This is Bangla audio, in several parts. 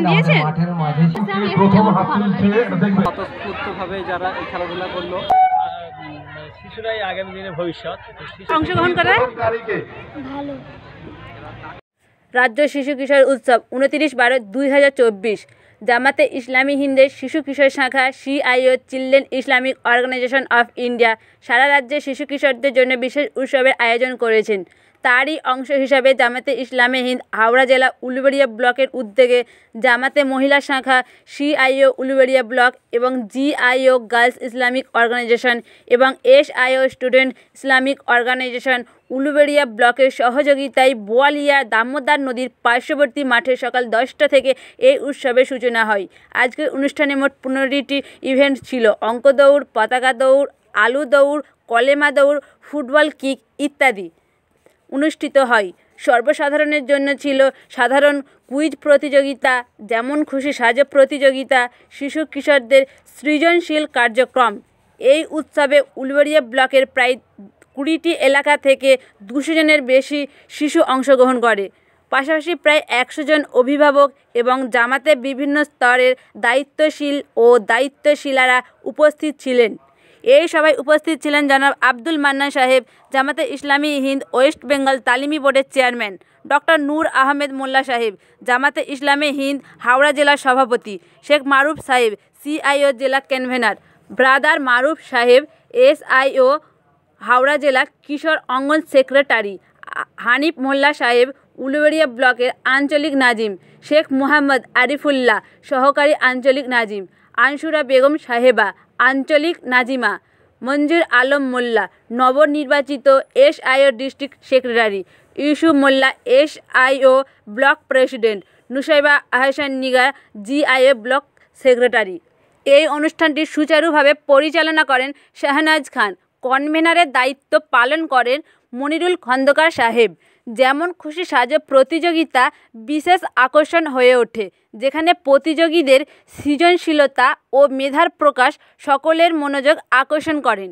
দিয়েছেন? স্বতঃস্ফূর্তভাবে যারা এই খেলাধুলা করলো, শিশুরাই আগামী দিনের ভবিষ্যৎ। অংশগ্রহণ করে ভালো। রাজ্য শিশু কিশোর উৎসব 29/12/2024 জামাতে ইসলামী হিন্দের শিশু কিশোর শাখা CIO children Islamic organisation of India সারা রাজ্যে শিশু কিশোরদের জন্য বিশেষ উৎসবের আয়োজন করেছেন। তারই অংশ হিসাবে জামাতে ইসলামী হিন্দ হাওড়া জেলা উলুবেড়িয়া ব্লকের উদ্যোগে জামাতে মহিলা শাখা CIO উলুবেড়িয়া ব্লক এবং GIO গার্লস ইসলামিক অর্গানাইজেশন এবং SIO student Islamic organization Uluberia ব্লকের সহযোগিতায় বোয়ালিয়া দামোদর নদীর পার্শ্ববর্তী মাঠে সকাল 10টা থেকে এই উৎসবের সূচনা হয়। আজকের অনুষ্ঠানে মোট 15টি ইভেন্ট ছিল। অঙ্ক দৌড়, পতাকা দৌড়, আলু দৌড়, কলেমা দৌড়, ফুটবল কিক ইত্যাদি অনুষ্ঠিত হয়। সর্বসাধারণের জন্য ছিল সাধারণ কুইজ প্রতিযোগিতা, যেমন খুশি সাজো প্রতিযোগিতা, শিশু কিশোরদের সৃজনশীল কার্যক্রম। এই উৎসবে উলুবেড়িয়া ব্লকের প্রায় 20টি এলাকা থেকে 200 জনের বেশি শিশু অংশগ্রহণ করে। পাশাপাশি প্রায় 100 জন অভিভাবক এবং জামাতের বিভিন্ন স্তরের দায়িত্বশীল ও দায়িত্বশীলারা উপস্থিত ছিলেন। এই সভায় উপস্থিত ছিলেন জনাব আব্দুল মান্নান সাহেব, জামাতে ইসলামী হিন্দ ওয়েস্ট বেঙ্গল তালিমি বোর্ডের চেয়ারম্যান, ডক্টর নূর আহমেদ মোল্লা সাহেব, জামাতে ইসলামী হিন্দ হাওড়া জেলার সভাপতি, শেখ মারুফ সাহেব CIO জেলা কনভেনার, ব্রাদার মারুফ সাহেব SIO হাওড়া জেলা কিশোর অঙ্গন সেক্রেটারি, হানিফ মোল্লা সাহেব উলুবেড়িয়া ব্লকের আঞ্চলিক নাজিম, শেখ মোহাম্মদ আরিফুল্লাহ সহকারী আঞ্চলিক নাজিম, আনসুরা বেগম সাহেবা আঞ্চলিক নাজিমা, মঞ্জুর আলম মোল্লা নবনির্বাচিত SIO ডিস্ট্রিক্ট সেক্রেটারি, ইউসুফ মোল্লা SIO block president, Nusaiba Ahsan Nigar GIO block secretary. এই অনুষ্ঠানটি সুচারুভাবে পরিচালনা করেন শাহনাজ খান। কনভেনারের দায়িত্ব পালন করেন মনিরুল খন্দকার সাহেব। যেমন খুশি সাজো প্রতিযোগিতা বিশেষ আকর্ষণ হয়ে ওঠে, যেখানে প্রতিযোগীদের সৃজনশীলতা ও মেধার প্রকাশ সকলের মনোযোগ আকর্ষণ করেন।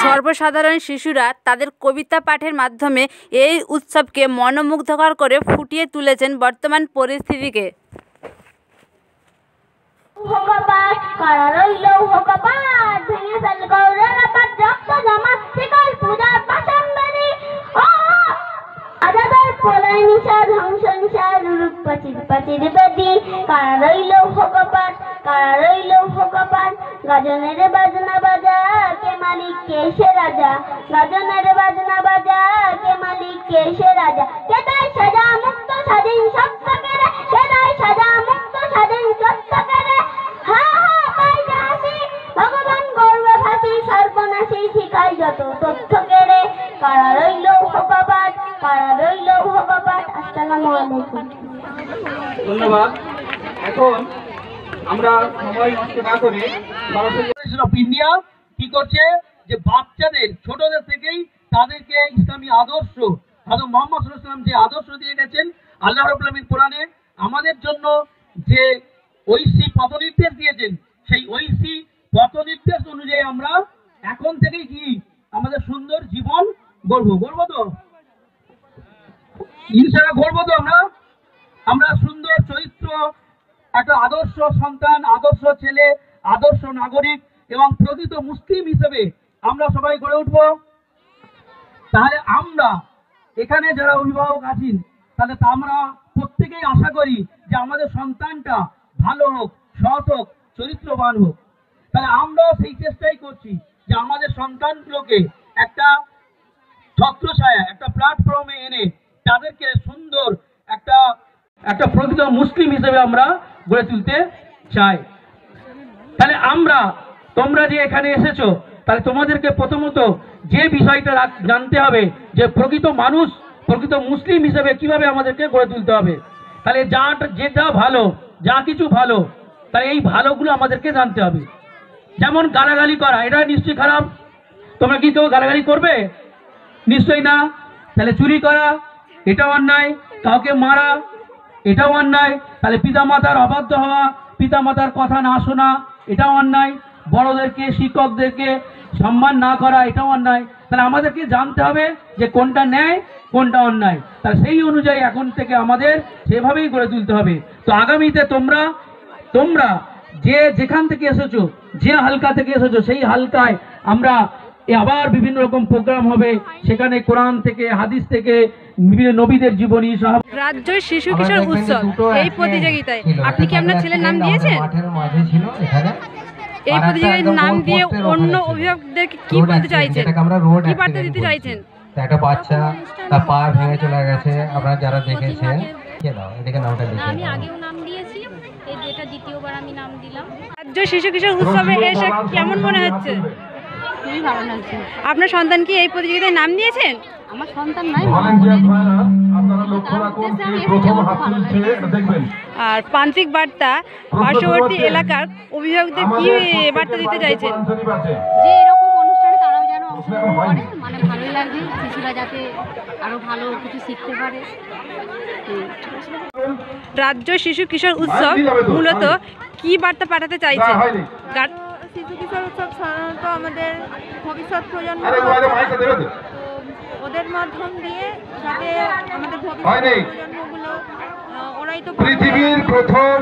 সর্বসাধারণ শিশুরা তাদের কবিতা পাঠের মাধ্যমে এই উৎসবকে মনোমুগ্ধকর করে ফুটিয়ে তুলেছেন বর্তমান পরিস্থিতিকে। গাজনের বাজনা বাজা কে মালিক কে সে রাজা, গাজনের বাজনা বাজা কে মালিক কে সে রাজা, কে দেয় সাজা মুক্ত স্বাধীন সত্য কেড়ে, কে দেয় সাজা মুক্ত স্বাধীন সত্য কেড়ে, হা হা পাইলে হাসি ভগবান গর্বে ফাঁসি, সর্বনাশী শিখায় যত তথ্য কেড়ে, কারা রইল ভগবান, কারা রইল ভগবান। আসসালামু আলাইকুম। ধন্যবাদ। এখন আমরা সময় নষ্ট না করে ইন্ডিয়া কি করছে যে বাচ্চাদের ছোটদের থেকেই তাদেরকে ইসলামী আদর্শ, হযরত মুহাম্মদ সাল্লাল্লাহু আলাইহি ওয়াসাল্লাম যে আদর্শ দিয়ে গেছেন, আল্লাহ রাব্বুল আলামিন কোরআনে আমাদের জন্য যে ঐশী পথনির্দেশ দিয়েছেন, সেই ঐশী পথনির্দেশ অনুযায়ী আমরা এখন থেকেই কি আমাদের সুন্দর জীবন গড়বো তো ইনশাআল্লাহ, গড়বো তো আমরা সুন্দর চরিত্র, একটা আদর্শ সন্তান, আদর্শ ছেলে, আদর্শ নাগরিক এবং প্রকৃত মুসলিম হিসেবে আমরা সবাই গড়ে উঠবো। তাহলে আমরা এখানে যারা অভিভাবক আছেন, তাহলে আমরা প্রত্যেকেই আশা করি যে আমাদের সন্তানটা ভালো হোক, সৎ হোক, চরিত্রবান হোক। তাহলে আমরাও সেই চেষ্টাই করছি যে আমাদের সন্তানগুলোকে একটা ছত্রছায়া, একটা প্ল্যাটফর্মে এনে তাদেরকে সুন্দর একটা প্রকৃত মুসলিম হিসেবে আমরা গড়ে তুলতে চাই। তাহলে তোমরা যে এখানে এসেছো, তাহলে তোমাদেরকে প্রথমত যে বিষয়টা জানতে হবে যে প্রকৃত মানুষ, প্রকৃত মুসলিম হিসেবে কিভাবে আমাদেরকে গড়ে তুলতে হবে। তাহলে যেটা ভালো, যা কিছু ভালো, তাহলে এই ভালোগুলো আমাদেরকে জানতে হবে। যেমন গালাগালি করা, এটা নিশ্চয়ই খারাপ। তোমরা কি কেউ গালাগালি করবে? নিশ্চয়ই না। তাহলে চুরি করা, এটাও অন্যায়। কাউকে মারা, এটাও অন্যায়। তাহলে পিতামাতার অবাধ্য হওয়া, পিতামাতার কথা না শোনা, এটাও অন্যায়। বড়দেরকে, শিক্ষকদেরকে সম্মান না করা, এটাও অন্যায়। তাহলে আমাদেরকে জানতে হবে যে কোনটা ন্যায়, কোনটা অন্যায়। তাহলে সেই অনুযায়ী এখন থেকে আমাদের সেভাবেই গড়ে তুলতে হবে। তো আগামীতে তোমরা যেখান থেকে এসেছো, যে হালকা থেকে এসেছো, সেই হালকায় আমরা আবার বিভিন্ন রকম প্রোগ্রাম হবে। সেখানে কোরআন থেকে, হাদিস থেকে, বিভিন্ন নবীদের জীবনী সহ। রাজ্য শিশু কিশোর উৎসব এই প্রতিযোগিতায় আপনি কি আপনার ছেলের নাম দিয়েছেন? এই প্রতিযোগিতার নাম দিয়ে অন্য অভিভাবকদেরকে কি বলতে চাইছেন, কি বার্তা দিতে চাইছেন? একটা বাচ্চা তার পা ভেঙে চলে গেছে, আপনারা যারা দেখেছেন। আমি আগেও নাম দিয়েছি, এটা দ্বিতীয়বার আমি নাম দিলাম। রাজ্য শিশু কিশোর উৎসবে এসে কেমন মনে হচ্ছে? খুবই ভালো লাগছে। আপনার সন্তান কি এই প্রতিযোগিতায় নাম দিয়েছেন? আমার সন্তান নয়, আর প্রান্তিক বার্তা পার্শ্ববর্তী এলাকার অভিভাবকদের কি বার্তা দিতে চাইছেন? যে এরকম অনুষ্ঠানে তারাও যেন অংশগ্রহণ করে, মানে ভালোই লাগবে। শিশুরা যাতে আরো ভালো কিছু শিখতে পারে। রাজ্য শিশু কিশোর উৎসব মূলত কি বার্তা পাঠাতে চাইছেন? শিশু কিশোর উৎসব সাধারণত আমাদের ভবিষ্যৎ প্রজন্ম, ওদের মাধ্যম দিয়ে যাতে আমাদের ভবিষ্যৎ প্রজন্মগুলো, ওরাই তো পৃথিবীর প্রথম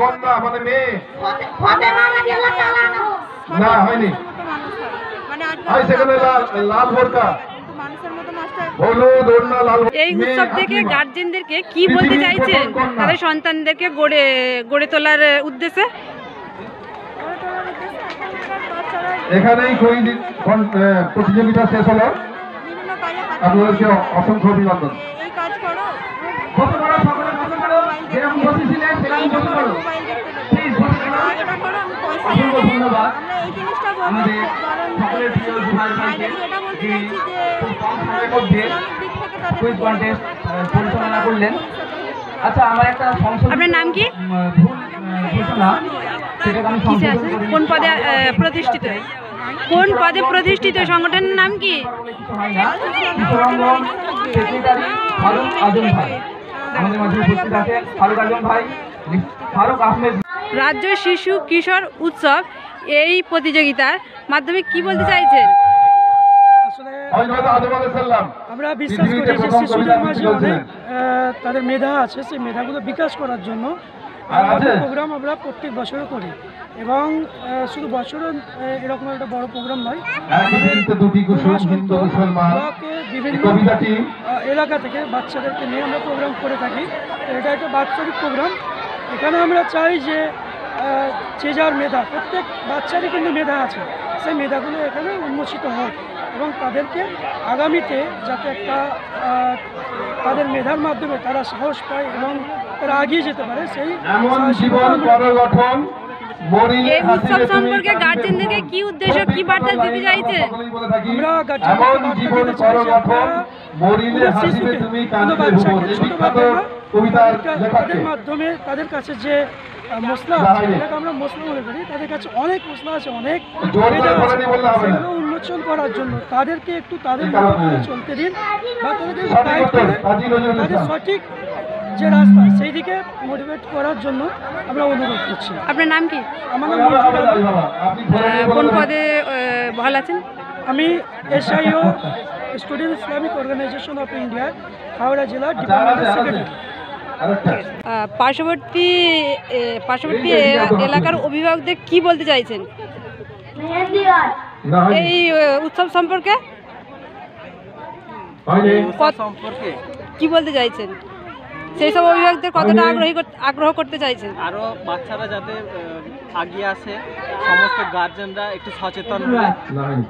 কন্যা মানে মেয়ে না হয়নি, মানে লাল ভোরকা মানুষের মতো নষ্ট। এই উৎসব থেকে গার্জেনদেরকে কি বলতে চাইছেন তাদের সন্তানদেরকে গড়ে তোলার উদ্দেশ্যে? এখানেই প্রতিযোগিতা শেষ হলো। আপনাদেরকে অসংখ্য অভিনন্দন। এই কাজ করো, ধন্যবাদ। আমরা এই জিনিসটা আমাদের সকলের প্রিয় ভাই ভাইকে কুইজ কন্টেস্ট পরিচালনা করলেন। আচ্ছা, আমার একটা সংশোধন। আপনার নাম কি? ভুল ঘোষণা, সেটাকে আমি সংশোধন করে কোন পদে প্রতিষ্ঠিত? কোন পদে প্রতিষ্ঠিত সংগঠনের নাম কি? সেক্রেটারি ফারুক আজম ভাই আমাদের মাঝে উপস্থিত আছেন। ফারুক আজম ভাই, ফারুক আহমেদ। রাজ্য শিশু কিশোর উৎসব এই প্রতিযোগিতার মাধ্যমে কি বলতে চাইছেন? আমরা বিশ্বাস করি যে শিশুদের মাঝে অনেক তাদের মেধা আছে, সেই মেধাগুলো বিকাশ করার জন্য প্রোগ্রাম আমরা প্রত্যেক বছরও করি। এবং শুধু বছরও এরকম একটা বড় প্রোগ্রাম নয়, বিভিন্ন এলাকা থেকে বাচ্চাদেরকে নিয়ে আমরা প্রোগ্রাম করে থাকি। এটা একটা বাৎসরিক প্রোগ্রাম। এখানে আমরা চাই যে যে যার মেধা, প্রত্যেক বাচ্চারই কিন্তু মেধা আছে, সেই মেধাগুলো এখানে উন্মোচিত হোক এবং তাদেরকে আগামীতে যাতে একটা তাদের মেধার মাধ্যমে তারা সাহস পায় এবং তারা এগিয়ে যেতে পারে, সেই এই উৎসব সম্পর্কে গার্জেনদেরকে কি উদ্দেশ্য, কি বার্তা দিতে চাইছেন? আমরা গার্জেনদেরকে বার্তা দিতে চাই যে আপনারা শিশুকে, কোনো বাচ্চাকে, ছোটো তাদের মাধ্যমে তাদের কাছে যে মশলা আছে, এটাকে আমরা মশলা মনে করি, তাদের কাছে অনেক মশলা আছে, অনেক সেগুলো উন্মোচন করার জন্য তাদেরকে একটু তাদের মতো করে চলতে দিন বা তাদেরকে গাইড করে তাদের সঠিক যে রাস্তা সেই দিকে মোটিভেট করার জন্য আমরা অনুরোধ করছি। আপনার নাম কি? আমার নাম মঞ্জুর আলী। কোন পদে বহাল আছেন? আমি SIO student Islamic organisation of India Howrah জেলা ডিপার্টমেন্টের সেক্রেটারি। পার্শ্ববর্তী এলাকার অভিভাবকদের কি বলতে চাইছেন এই উৎসব সম্পর্কে? কি বলতে চাইছেন? সেই সব অভিভাবকদের কতটা আগ্রহ করতে চাইছেন? আরও বাচ্চারা যাতে আগিয়ে আসে, সমস্ত গার্জেনরা একটু সচেতন হলে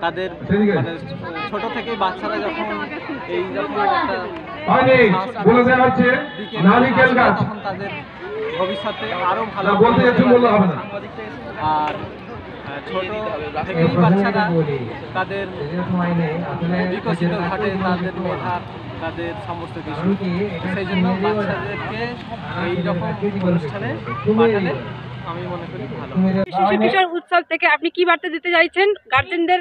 তাদের মানে ছোট থেকেই বাচ্চারা যখন এই যখন তখন তাদের ভবিষ্যতে আরও ভালো আর ছোট থেকেই বাচ্চারা তাদের বিকশিত ঘটে, তাদের মেধা, তাদের সমস্ত কিছু। সেই জন্য বাচ্চাদেরকে এইরকম অনুষ্ঠানে পাঠালে আমি মনে করি ভালো। শিশু কিশোর উৎসব থেকে আপনি কি বার্তা দিতে চাইছেন গার্জেনদের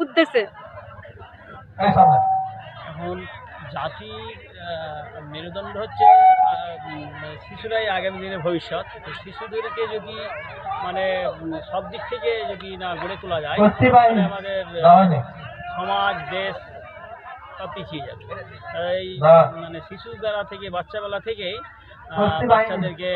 উদ্দেশ্যে? এখন জাতির মেরুদণ্ড হচ্ছে শিশুরাই আগামী দিনের ভবিষ্যৎ। শিশুদেরকে যদি মানে সব দিক থেকে যদি না গড়ে তোলা যায় তাহলে আমাদের সমাজ দেশ সব পিছিয়ে যাবে। তাই মানে শিশুবেলা থেকে বাচ্চাবেলা থেকেই বাচ্চাদেরকে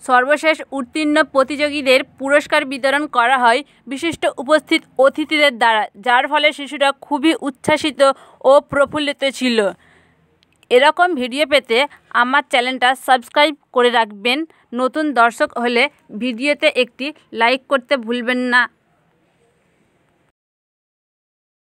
সর্বশেষ উত্তীর্ণ প্রতিযোগীদের পুরস্কার বিতরণ করা হয় বিশিষ্ট উপস্থিত অতিথিদের দ্বারা, যার ফলে শিশুরা খুবই উচ্ছ্বাসিত ও প্রফুল্লিত ছিল। এরকম ভিডিও পেতে আমার চ্যানেলটা সাবস্ক্রাইব করে রাখবেন। নতুন দর্শক হলে ভিডিওতে একটি লাইক করতে ভুলবেন না।